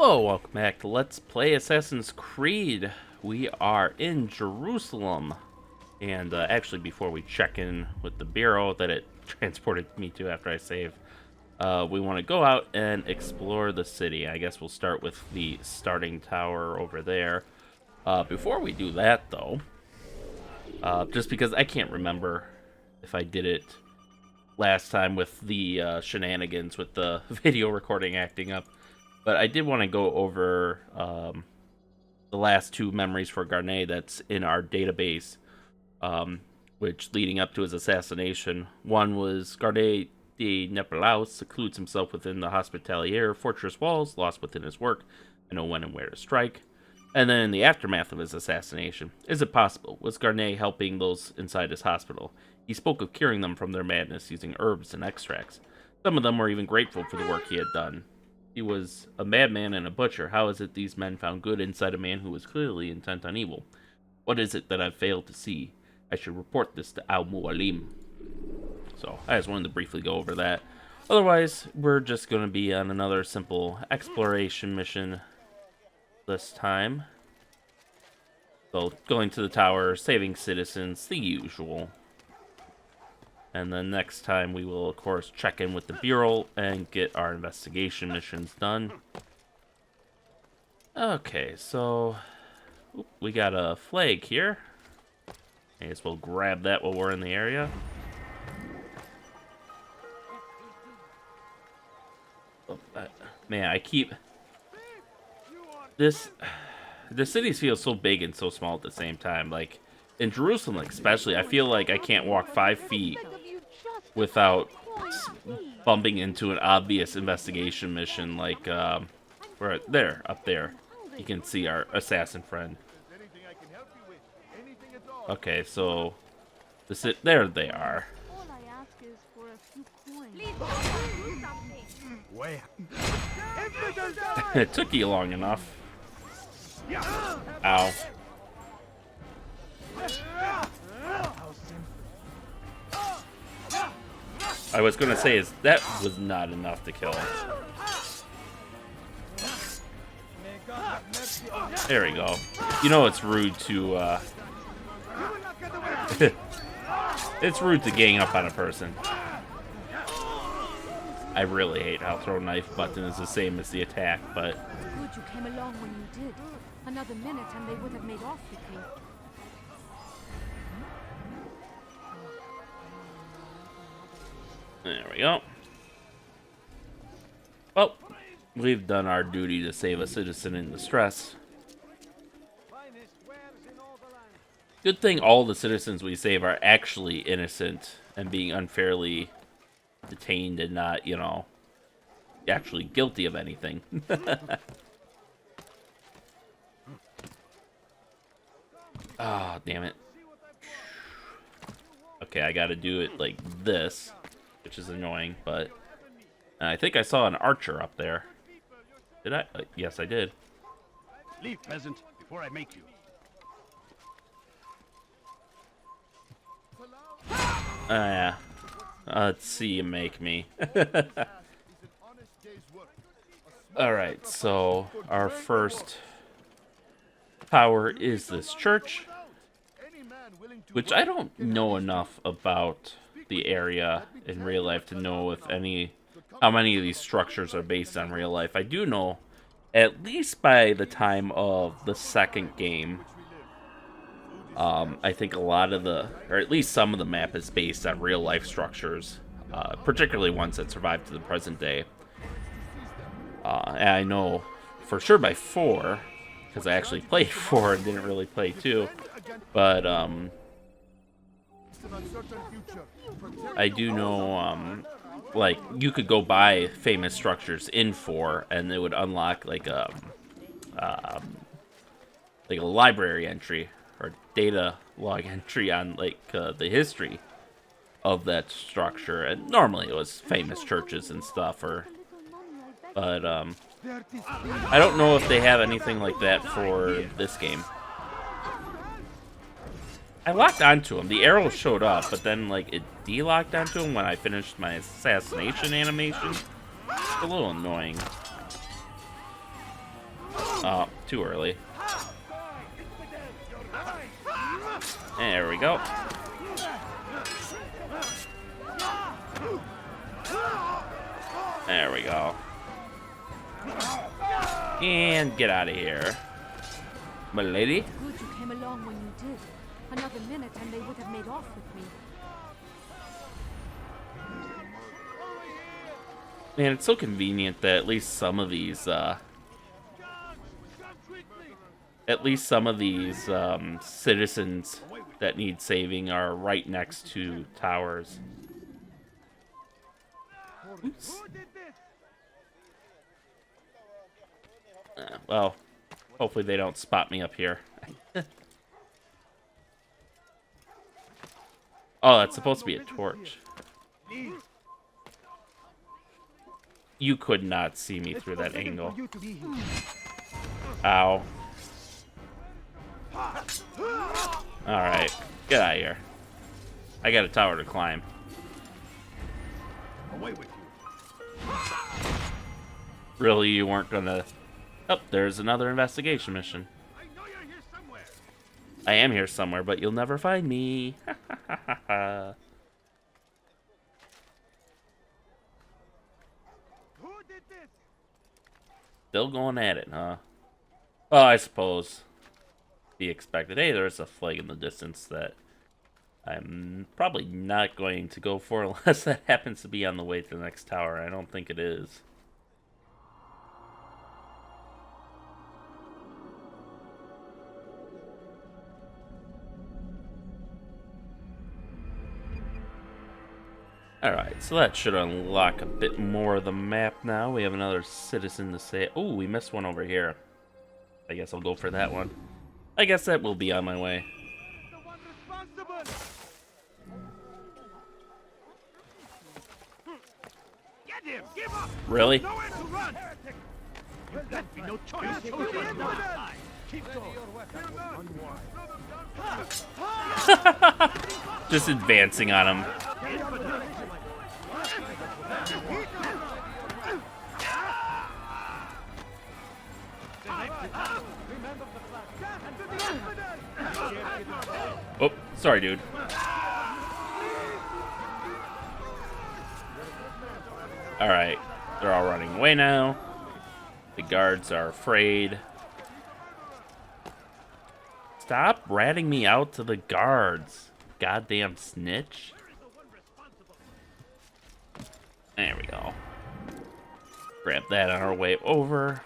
Hello, welcome back to Let's Play Assassin's Creed. We are in Jerusalem. And actually, before we check in with the bureau that it transported me to after I save, we want to go out and explore the city. I guess we'll start with the starting tower over there. Before we do that, though, just because I can't remember if I did it last time with the shenanigans with the video recording acting up. But I did want to go over the last two memories for Garnet that's in our database, which leading up to his assassination. One was Garnet de Nepelaus secludes himself within the Hospitalier fortress walls, lost within his work, and know when and where to strike. And then in the aftermath of his assassination, is it possible? Was Garnet helping those inside his hospital? He spoke of curing them from their madness using herbs and extracts. Some of them were even grateful for the work he had done. He was a madman and a butcher. How is it these men found good inside a man who was clearly intent on evil? What is it that I've failed to see? I should report this to Al-Mualim. So, I just wanted to briefly go over that. Otherwise, we're just going to be on another simple exploration mission this time. So, going to the tower, saving citizens, the usual. And then next time we will, of course, check in with the Bureau and get our investigation missions done. Okay, so we got a flag here. I guess we'll grab that while we're in the area. Oh, man, I keep... The cities feel so big and so small at the same time. Like, in Jerusalem especially, I feel like I can't walk 5 feet without bumping into an obvious investigation mission, like right there, up there. You can see our assassin friend. Okay, so there they are. It took you long enough. Ow. I was gonna say that was not enough to kill him. There we go. You know it's rude to it's rude to gang up on a person. I really hate how throw knife button is the same as the attack, but Good you came along when you did. Another minute and they would have made off with me. there we go. Well, we've done our duty to save a citizen in distress. Good thing all the citizens we save are actually innocent and being unfairly detained and not, you know, actually guilty of anything. Ah, damn it. Okay, I gotta do it like this, which is annoying, but I think I saw an archer up there. Did I? Yes, I did. Leave, peasant, before I make you. Yeah. Let's see you make me. Alright, so our first tower is this church, which I don't know enough about the area in real life to know if how many of these structures are based on real life. I do know, at least by the time of the second game, I think a lot of or at least some of the map is based on real life structures, particularly ones that survive to the present day. And I know for sure by 4, because I actually played 4 and didn't really play 2, but I do know like you could go buy famous structures in 4 and it would unlock like a library entry or data log entry on like the history of that structure, and normally it was famous churches and stuff, but I don't know if they have anything like that for this game. I locked onto him. The arrow showed up, but then like it de-locked onto him when I finished my assassination animation. It's a little annoying. Oh, too early. There we go. There we go. And get out of here. My lady? Good you came along when you did. Another minute and they would have made off with me. Man, it's so convenient that at least some of these, citizens that need saving are right next to towers. Oops. Well, hopefully they don't spot me up here. Oh, that's supposed to be a torch. You could not see me through that angle. Ow. Alright, get out of here. I got a tower to climb. Away with you. Really, you weren't gonna... Oh, there's another investigation mission. I know you're here somewhere. I am here somewhere, but you'll never find me. Who did this? Still going at it, huh? Oh, I suppose. Be expected. Hey, there's a flag in the distance that I'm probably not going to go for unless that happens to be on the way to the next tower. I don't think it is. Alright, so that should unlock a bit more of the map now. We have another citizen to say. Oh, we missed one over here. I guess I'll go for that one. I guess that will be on my way. The one responsible. Get him! Give up! Really? Nowhere to run! You left me no choice. Chose your time. Keep going. Just advancing on him. Oh, sorry, dude. Alright, they're all running away now. The guards are afraid. Stop ratting me out to the guards. Goddamn snitch. There we go. Grab that on our way over.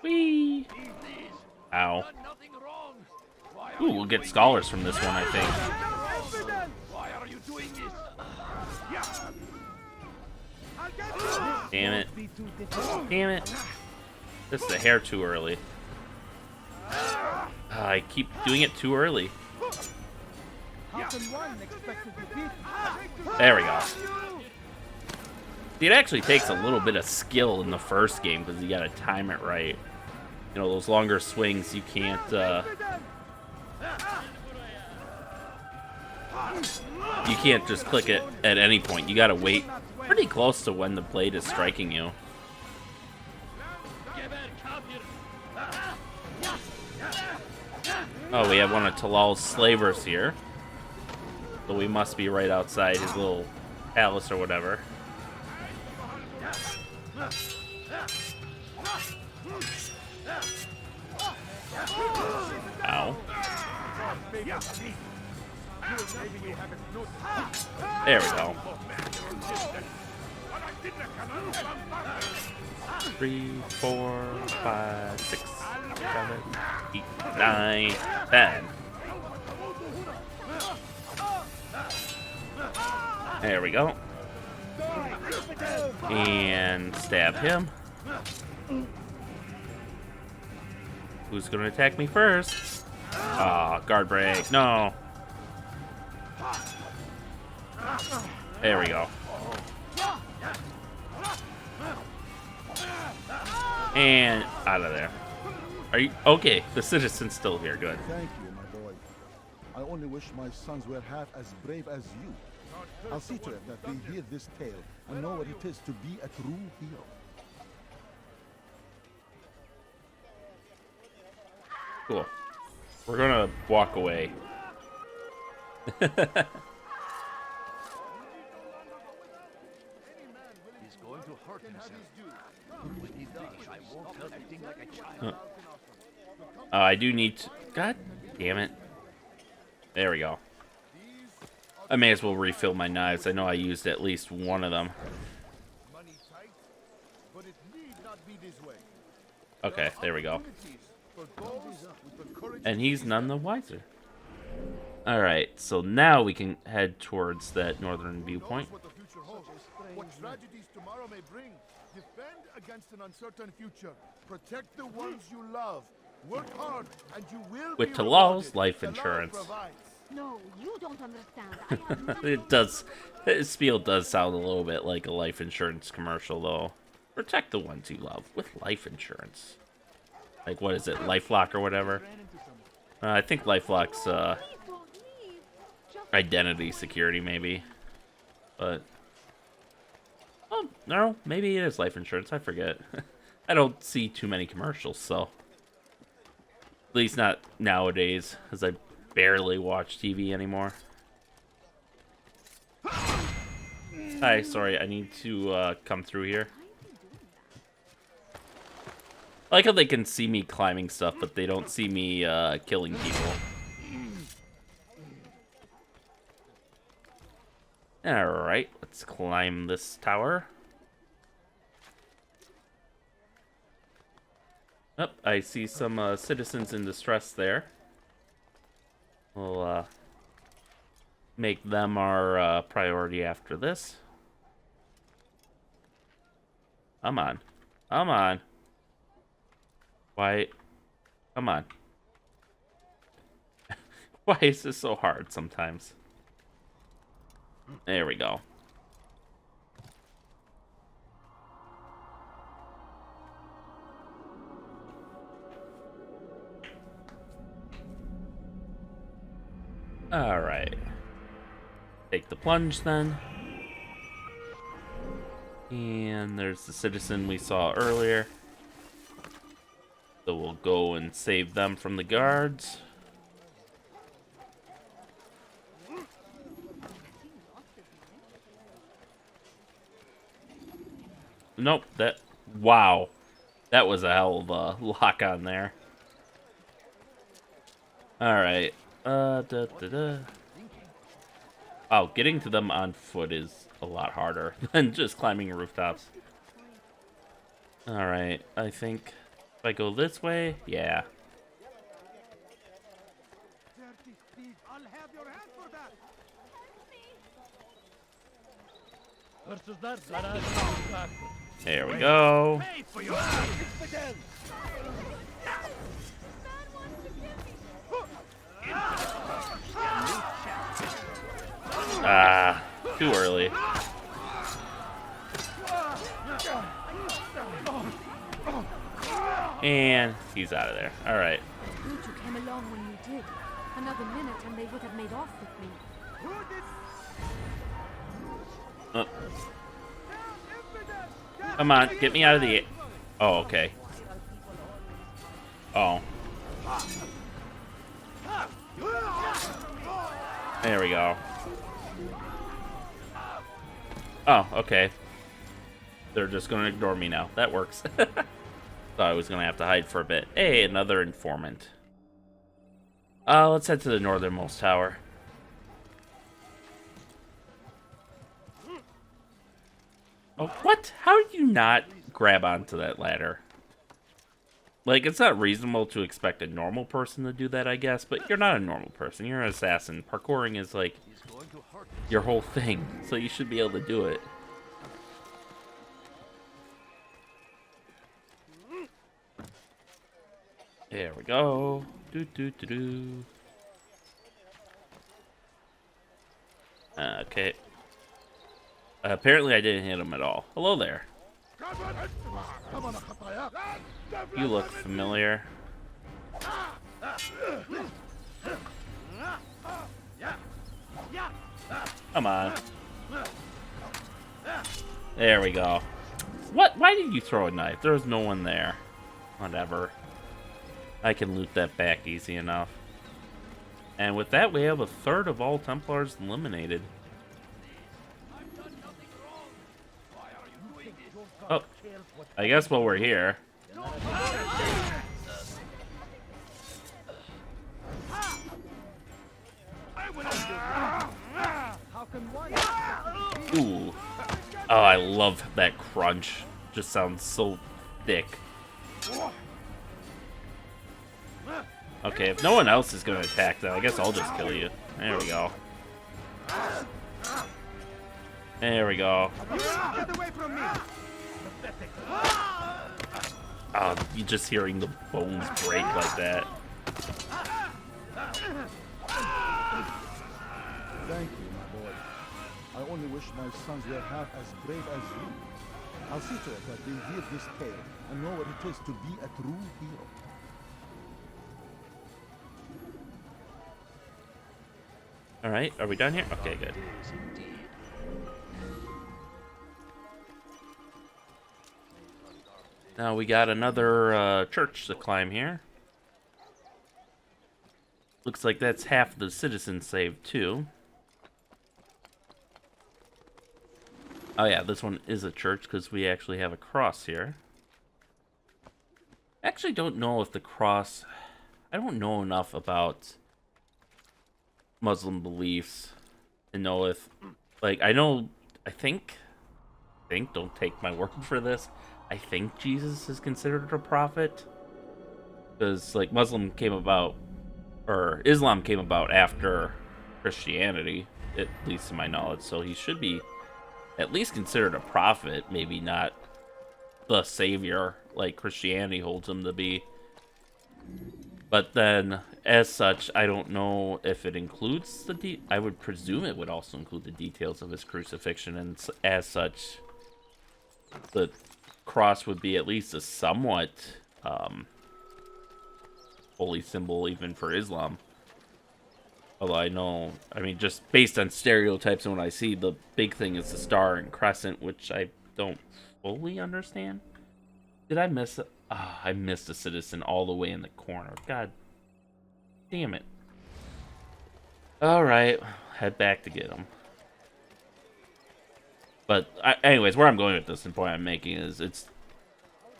Whee! Ow. Ooh, we'll get scholars from this one, I think. Why are you doing this? Damn it. Damn it. This is a hair too early. I keep doing it too early. There we go. See, it actually takes a little bit of skill in the first game because you gotta time it right. You know, those longer swings, you can't, you can't just click it at any point. You gotta wait pretty close to when the blade is striking you. Oh, we have one of Talal's slavers here. So we must be right outside his little palace or whatever. Ow. There we go. 3, 4, 5, 6, 7, 8, 9, 10. There we go. And stab him. Who's gonna attack me first? Ah, guard break. No. There we go. And out of there. Are you okay? The citizen's still here. Good. Thank you, my boy. I only wish my sons were half as brave as you. I'll see to it that they hear this tale and know what it is to be a true hero. Cool. We're gonna walk away. He's going to hurt himself. When he does, I won't help acting like a child. I do need to... God damn it. There we go. I may as well refill my knives. I know I used at least one of them. Money tight, but it need not be this way. Okay, there we go. For those with the courage And he's none the wiser. Alright, so now we can head towards that northern viewpoint. what the future holds, what tragedies tomorrow may bring. Defend against an uncertain future. Protect the ones you love. Work hard, and you will With be Talal's rewarded. life Talal insurance. provides. No, you don't understand. I have money. It does. His spiel does sound a little bit like a life insurance commercial, though. Protect the ones you love with life insurance. Like, what is it? LifeLock or whatever? I think LifeLock's Please don't leave. Just identity security, maybe. But... oh, no. Maybe it is life insurance. I forget. I don't see too many commercials, so... at least not nowadays, as I barely watch TV anymore. Hi, sorry, I need to come through here. I like how they can see me climbing stuff, but they don't see me killing people. Alright, let's climb this tower. Oh, I see some citizens in distress there. We'll make them our priority after this. Come on. Come on. Why? Come on. Why is this so hard sometimes? There we go. Alright. Take the plunge then. And there's the citizen we saw earlier. So we'll go and save them from the guards. Nope, that... wow. That was a hell of a lock on there. Alright. Oh, getting to them on foot is a lot harder than just climbing rooftops. Alright, I think if I go this way, yeah. Dirty thief, I'll have your hand for that. There we go. Pay for your infidel. Ah, too early. And he's out of there. Alright. good you came along when you did. Another minute and they would have made off with me. Come on, get me out of the... oh, okay. Oh. There we go. Oh, okay. They're just gonna ignore me now. That works. Thought I was gonna have to hide for a bit. Hey, another informant. Let's head to the northernmost tower. Oh, what? How did you not grab onto that ladder? Like, it's not reasonable to expect a normal person to do that, I guess, but you're not a normal person. You're an assassin. Parkouring is, like, your whole thing, so you should be able to do it. There we go. Do. Okay. Apparently I didn't hit him at all. Hello there. You look familiar. Come on. There we go. What? Why did you throw a knife? There was no one there. Whatever. I can loot that back easy enough. And with that, we have a third of all Templars eliminated. Oh, I guess while we're here. Ooh. Oh, I love that crunch. Just sounds so thick. Okay, if no one else is going to attack, then I guess I'll just kill you. There we go. There we go. Oh, you just hearing the bones break like that. Thank you, my boy. I only wish my sons were half as brave as you. I'll see to it that they hear this tale and know what it is to be a true hero. Alright, are we done here? Okay, good. Now we got another church to climb here. Looks like that's half the citizens saved too. Oh yeah, this one is a church because we actually have a cross here. I actually don't know if the cross... I don't know enough about Muslim beliefs to know if... Like, I think, don't take my word for this, I think Jesus is considered a prophet. Because, like, Islam came about after Christianity, at least to my knowledge, so he should be at least considered a prophet, maybe not the savior like Christianity holds him to be. But then, as such, I don't know if it includes I would presume it would also include the details of his crucifixion, and as such, the cross would be at least a somewhat holy symbol even for Islam. Although I mean, just based on stereotypes and what I see, the big thing is the star and crescent, which I don't fully understand. Did I miss it? Oh, I missed a citizen all the way in the corner. God damn it. Alright, head back to get him. But, anyways, where I'm going with this and point I'm making is it's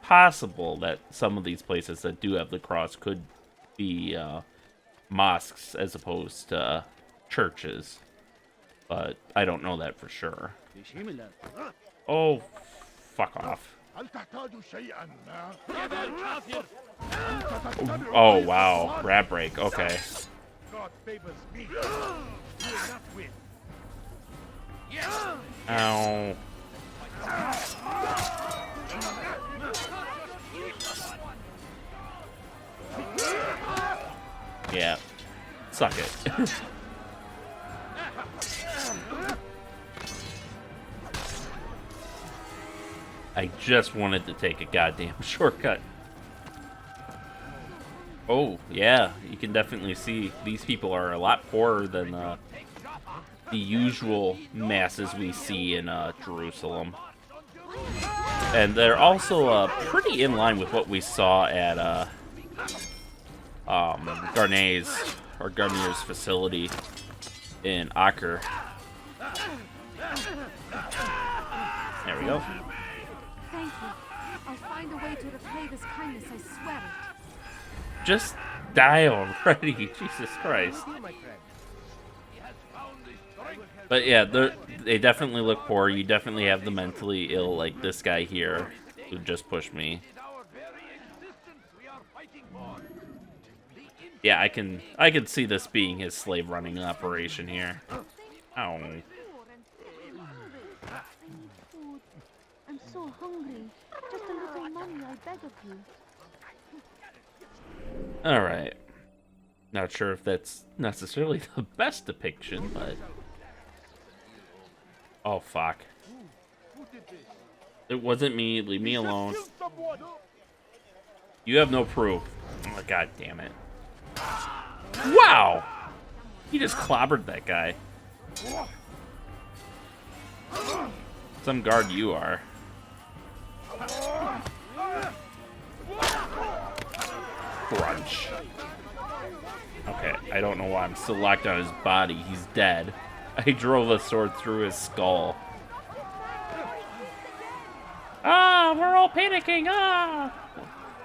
possible that some of these places that do have the cross could be mosques as opposed to churches. But I don't know that for sure. Oh, fuck off. Oh, wow. Grab break. Okay. Ow. Yeah. Suck it. I just wanted to take a goddamn shortcut. Oh, yeah. You can definitely see these people are a lot poorer than the usual masses we see in Jerusalem. And they're also pretty in line with what we saw at Garnier's facility in Acre. There we go. Thank you. I'll find a way to repay this kindness, I swear it. Just die already, Jesus Christ. But yeah, they definitely look poor. You definitely have the mentally ill, like this guy here, who just pushed me. Yeah, I can see this being his slave running operation here. Ow. I'm so hungry. Just a little money, I beg of you. Alright. Not sure if that's necessarily the best depiction, but... Oh, fuck. It wasn't me. Leave me alone. You have no proof. Oh, god damn it. Wow! He just clobbered that guy. Some guard you are. Crunch. Okay, I don't know why I'm still locked on his body. He's dead. I drove a sword through his skull. Ah, we're all panicking. Ah,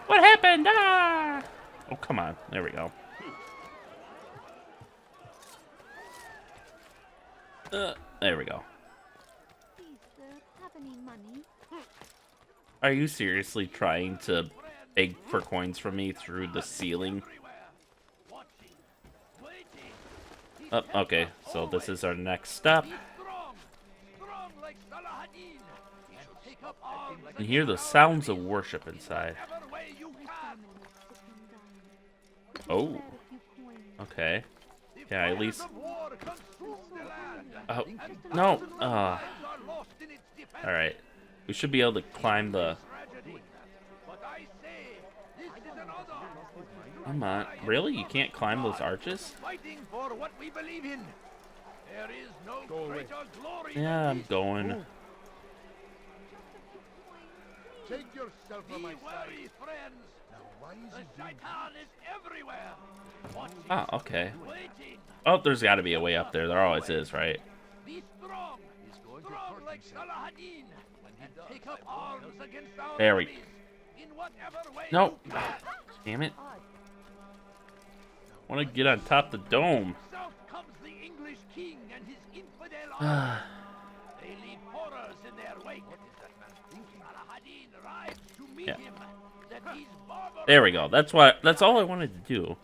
what happened? Ah. Oh, come on. There we go. There we go. Please, sir, have any money? Are you seriously trying to beg for coins from me through the ceiling? Oh, okay, so this is our next stop. And hear the sounds of worship inside. Oh, okay. Yeah, at least. Oh no. All right. We should be able to climb the. Come on, really? You can't climb those arches? Yeah, I'm going. Take yourself from my side. Now, why is he doing that? Ah, okay. Oh, there's got to be a way up there. There always is, right? Be strong. He's going to hurt like Saladin. And take up arms against our There we. enemies. In whatever way No. you can. Damn it. I want to get on top of the dome. South comes the English king and his infidel army. They leave horrors in their wake. What is that man thinking? Saladin rides to meet Yeah. him. That these barbarous There we go. That's all I wanted to do.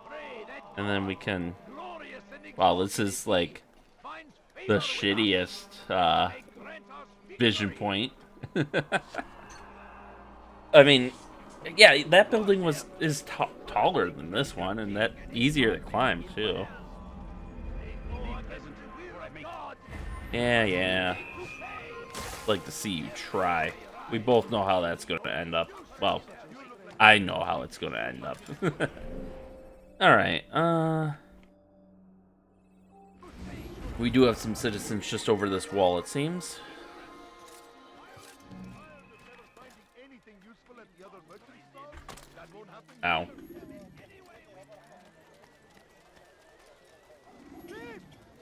pray that And then we can. glorious and Wow, this is like finds the favor shittiest grant us vision victory. point. I mean, yeah, that building is taller than this one, and that easier to climb too. Yeah. Like to see you try. We both know how that's going to end up. Well, I know how it's going to end up. All right. We do have some citizens just over this wall, it seems. Anything useful at the other merchant stall? That won't happen. Ow.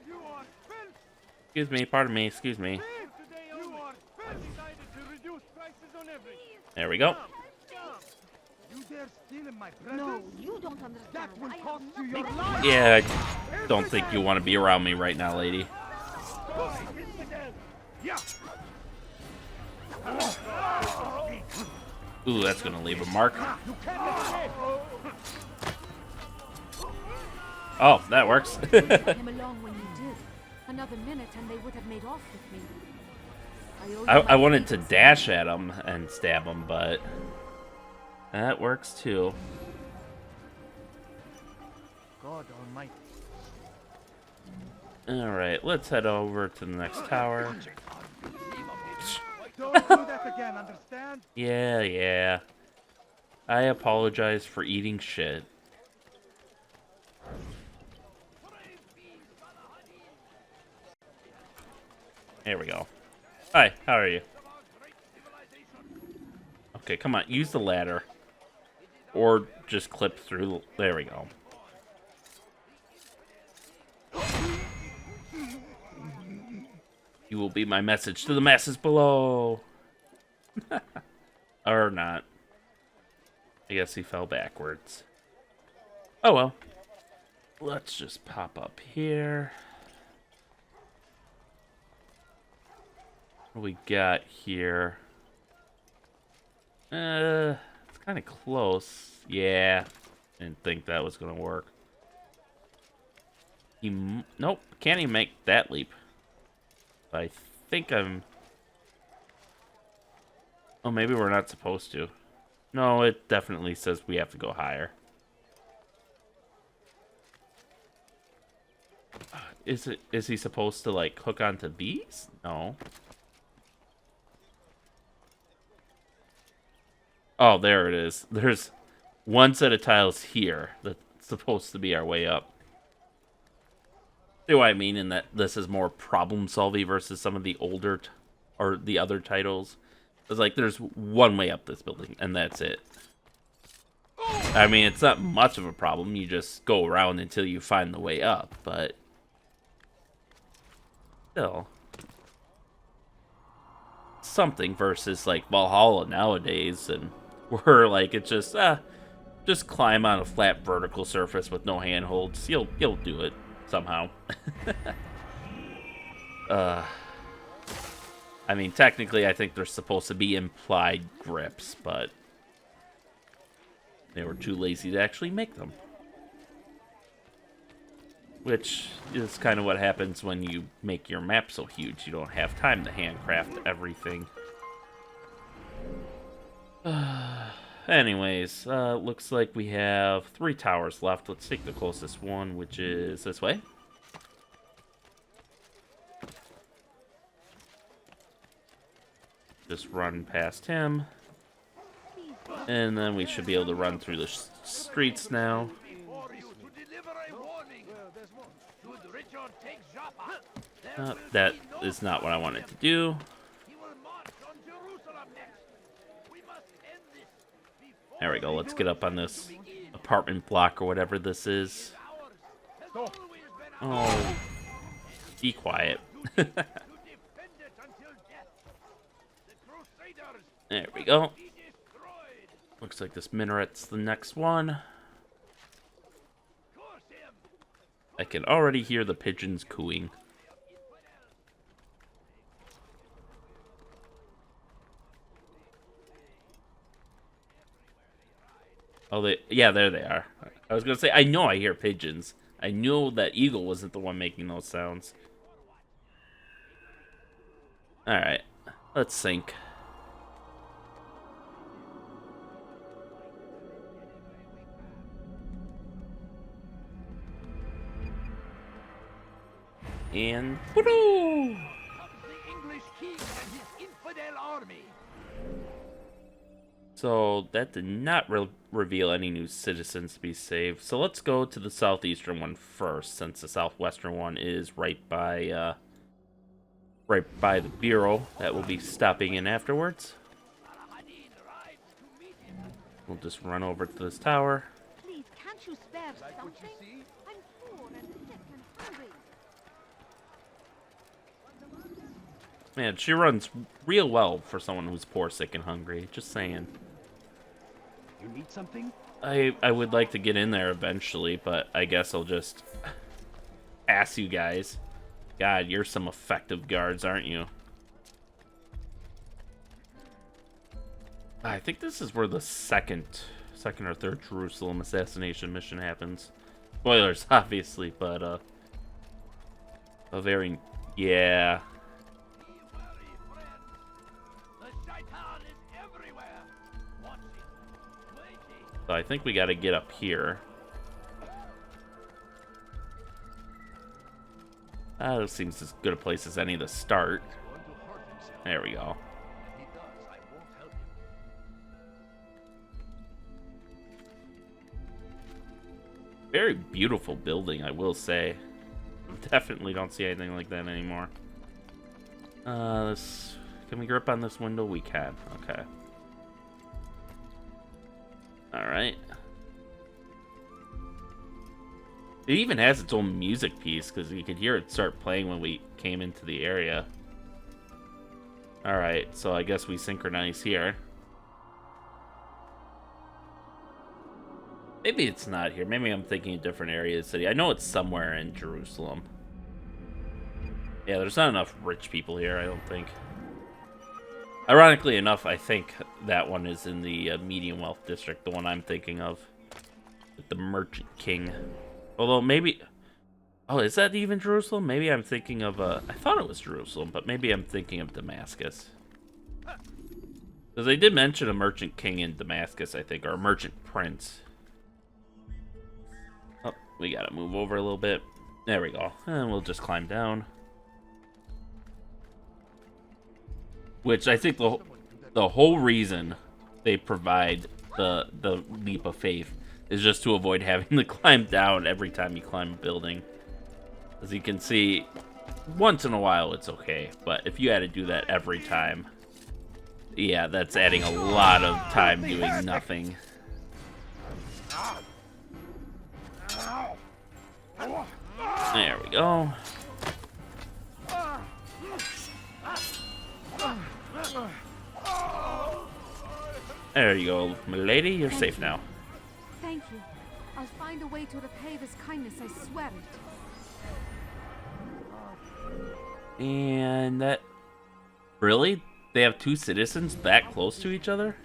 You are filth! Excuse me, pardon me, excuse me. Today you are filth! Decided to reduce prices on everything. There we go. You dare steal in my No, you don't understand. That will I have cost you nothing. your life! Yeah, I don't think you want to be around me right now, lady. Yeah. Ooh, that's gonna leave a mark. Oh, that works. Him along when you did. Another minute and they would have made off with me. owe you I my wanted to favors. dash at him and stab him, but that works too. God Almighty. Alright, let's head over to the next tower. Don't do that again, understand? Yeah. I apologize for eating shit. There we go. Hi, how are you? Okay, come on, use the ladder. Or just clip through. There we go. You will be my message to the masses below. Or not. I guess he fell backwards. Oh well. Let's just pop up here. What do we got here? It's kind of close. Yeah. Didn't think that was gonna work. Nope. Can't even make that leap. I think I'm... Oh, maybe we're not supposed to. No, it definitely says we have to go higher. Is he supposed to, like, hook onto these? No. Oh, there it is. There's one set of tiles here that's supposed to be our way up. See what I mean in that this is more problem-solving versus some of the older or the other titles. It's like there's one way up this building, and that's it. I mean, it's not much of a problem. You just go around until you find the way up, but still. Something versus, like, Valhalla nowadays, and where, like, it's just climb on a flat vertical surface with no handholds. You'll do it somehow. I mean, technically, I think there's supposed to be implied grips, but they were too lazy to actually make them. Which is kind of what happens when you make your map so huge. You don't have time to handcraft everything. Anyways, looks like we have 3 towers left. Let's take the closest one, which is this way. Just run past him. And then we should be able to run through the streets now. That is not what I wanted to do. There we go. Let's get up on this apartment block or whatever this is. Oh, be quiet. There we go. Looks like this minaret's the next one. I can already hear the pigeons cooing. Oh, yeah, there they are. I was gonna say, I know I hear pigeons. I knew that eagle wasn't the one making those sounds. Alright, let's sync. And woo-hoo! The English king and his infidel army. So that did not reveal any new citizens to be saved. So let's go to the southeastern one first, since the southwestern one is right by the bureau that we'll be stopping in afterwards. We'll just run over to this tower. Please, can't you spare something? I'm poor and sick and hungry. Man, she runs real well for someone who's poor, sick, and hungry. Just saying. You need something? I would like to get in there eventually, but I guess I'll just ask you guys. God, you're some effective guards, aren't you? I think this is where the second or third Jerusalem assassination mission happens. Spoilers, obviously, but a very, yeah. So I think we got to get up here. This seems as good a place as any to start. There we go. Very beautiful building, I will say. Definitely don't see anything like that anymore. Can we grip on this window? We can. Okay. Alright. It even has its own music piece, because you could hear it start playing when we came into the area. Alright, so I guess we synchronize here. Maybe it's not here. Maybe I'm thinking a different area of the city. I know it's somewhere in Jerusalem. Yeah, there's not enough rich people here, I don't think. Ironically enough, I think that one is in the medium wealth district, the one I'm thinking of. With the Merchant King. Although maybe... Oh, is that even Jerusalem? Maybe I'm thinking of... I thought it was Jerusalem, but maybe I'm thinking of Damascus. Because they did mention a Merchant King in Damascus, I think, or a Merchant Prince. Oh, we gotta move over a little bit. There we go. And we'll just climb down. Which I think the whole reason they provide the leap of faith is just to avoid having to climb down every time you climb a building. As you can see, once in a while it's okay, but if you had to do that every time, yeah, that's adding a lot of time doing nothing. There we go. There you go, milady. You're safe now. Thank you. I'll find a way to repay this kindness, I swear it. And that... Really? They have two citizens that close to each other?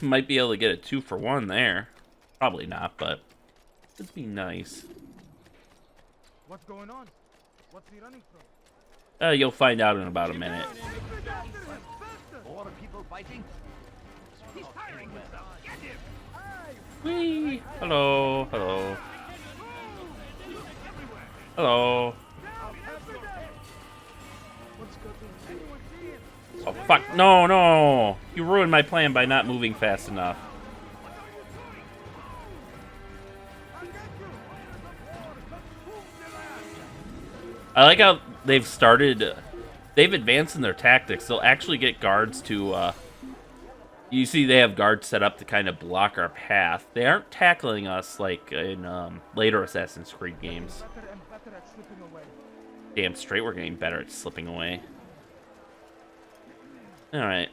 Might be able to get a 2-for-1 there. Probably not, but it'd be nice. What's going on? What's he running from? You'll find out in about a minute. More people fighting? He's firing himself. Get him! Whee! Hello, hello. Hello. Oh, fuck. No, no. You ruined my plan by not moving fast enough. I like how they've started... They've advanced in their tactics. They'll actually get guards to... you see they have guards set up to kind of block our path. They aren't tackling us like in later Assassin's Creed games. Damn straight we're getting better at slipping away. Alright.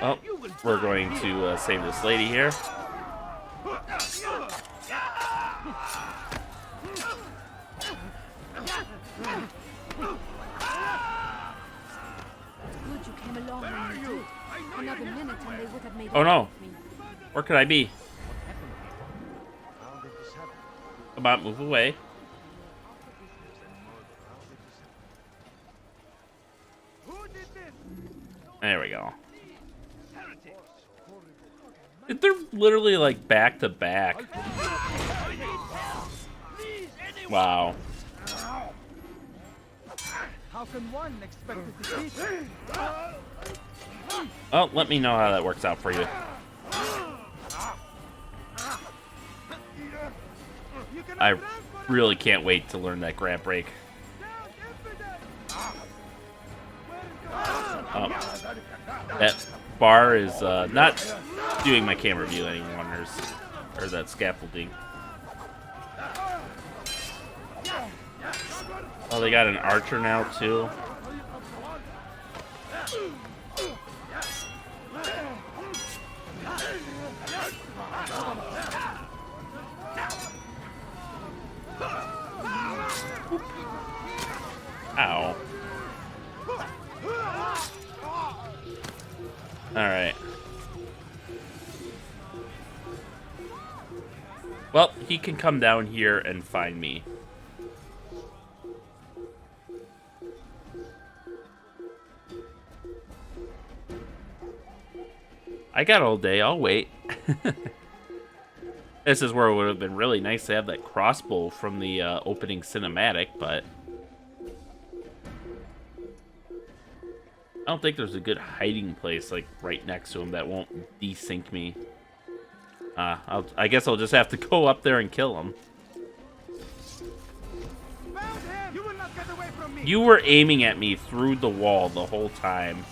Oh, we're going to save this lady here. Good you came along when you did. Another minute and they would have made Oh no. of me. Where could I be? Come on, move away. There we go. They're literally like back to back. Wow. How can one expect to defeat? Oh, let me know how that works out for you. I really can't wait to learn that grab break. That bar is not doing my camera view any wonders. Or that scaffolding. Oh, they got an archer now, too. Ow. Alright. Well, he can come down here and find me. I got all day, I'll wait. This is where it would have been really nice to have that crossbow from the opening cinematic, but I don't think there's a good hiding place like right next to him that won't desync me. I guess I'll just have to go up there and kill him. You were aiming at me through the wall the whole time.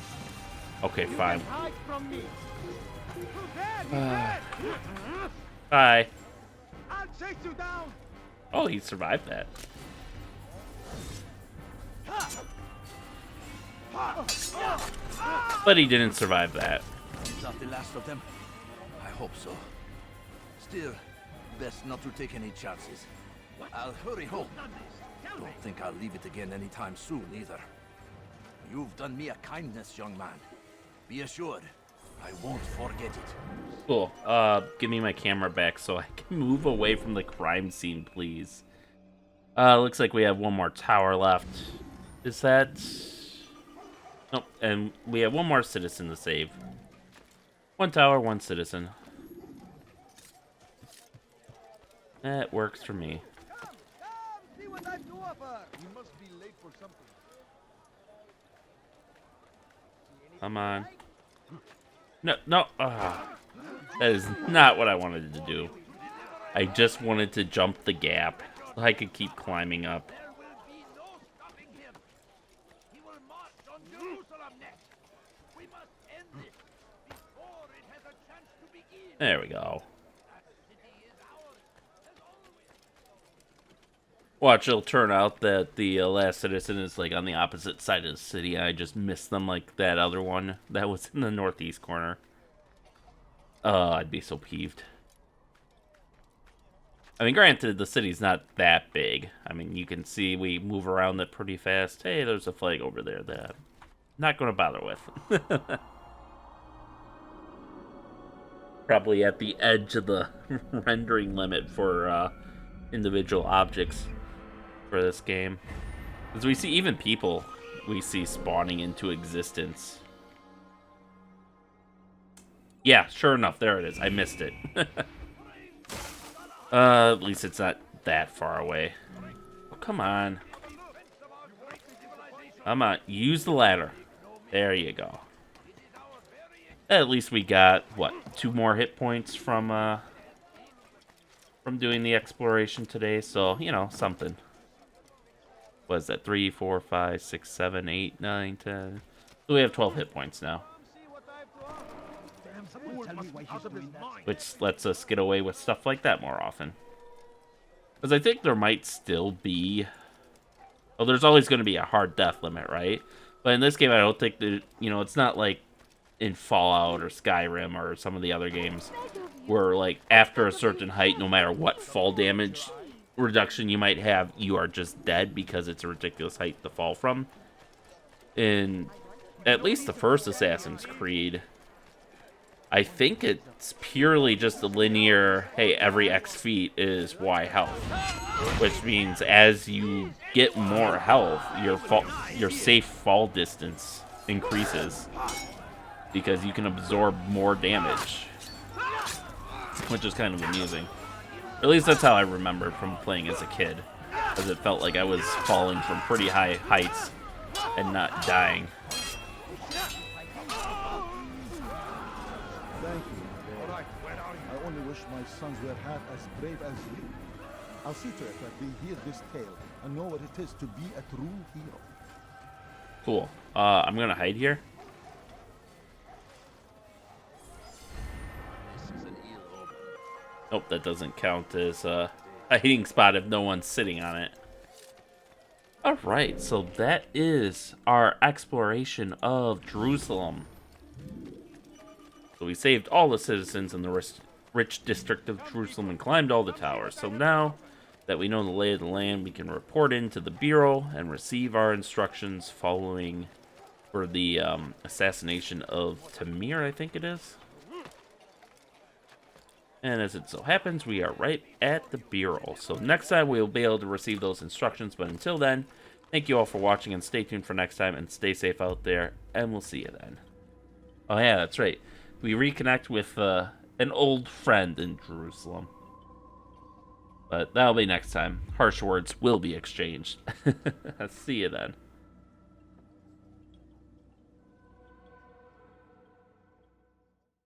Okay, fine. Bye. Oh, he survived that. But he didn't survive that. Is that the last of them? I hope so. Still, best not to take any chances. I'll hurry home. Don't think I'll leave it again anytime soon, either. You've done me a kindness, young man. Be assured, I won't forget it. Cool. Give me my camera back so I can move away from the crime scene, please. Looks like we have one more tower left. Is that... Nope, and we have one more citizen to save. One tower, one citizen. That works for me. See what I do of her. You must be late for something. Come on. No, no. That is not what I wanted to do. I just wanted to jump the gap so I could keep climbing up. There will be no stopping him. He will march on There we go. Watch, it'll turn out that the last citizen is like on the opposite side of the city. I just missed them like that other one that was in the northeast corner. I'd be so peeved. I mean, granted, the city's not that big. I mean, you can see we move around it pretty fast. Hey, there's a flag over there that I'm not going to bother with. Probably at the edge of the rendering limit for individual objects for this game. Because we see even people we see spawning into existence. Yeah, sure enough, there it is. I missed it. At least it's not that far away. Oh, come on. Come on, use the ladder. There you go. At least we got, what, 2 more hit points from doing the exploration today, so, you know, something. What is that, 3, 4, 5, 6, 7, 8, 9, 10. So we have 12 hit points now. Which lets us get away with stuff like that more often. Because I think there might still be... Well, there's always going to be a hard death limit, right? But in this game, I don't think that, you know, it's not like in Fallout or Skyrim or some of the other games where, like, after a certain height, no matter what fall damage reduction you might have, you are just dead because it's a ridiculous height to fall from. In at least the first Assassin's Creed, I think it's purely just a linear, hey, every X feet is Y health. Which means as you get more health, your safe fall distance increases. Because you can absorb more damage. Which is kind of amusing. At least that's how I remember from playing as a kid. Because it felt like I was falling from pretty high heights and not dying. Thank you, my lord. I only wish my sons were half as brave as you. I'll see to it that they hear this tale and know what it is to be a true hero. Cool. I'm gonna hide here. Nope, that doesn't count as a hiding spot if no one's sitting on it. Alright, so that is our exploration of Jerusalem. So we saved all the citizens in the rich district of Jerusalem and climbed all the towers. So now that we know the lay of the land, we can report into the Bureau and receive our instructions following for the assassination of Tamir, I think it is. And as it so happens, we are right at the Bureau. So next time we'll be able to receive those instructions. But until then, thank you all for watching and stay tuned for next time. And stay safe out there. And we'll see you then. Oh yeah, that's right. We reconnect with an old friend in Jerusalem. But that'll be next time. Harsh words will be exchanged. See you then.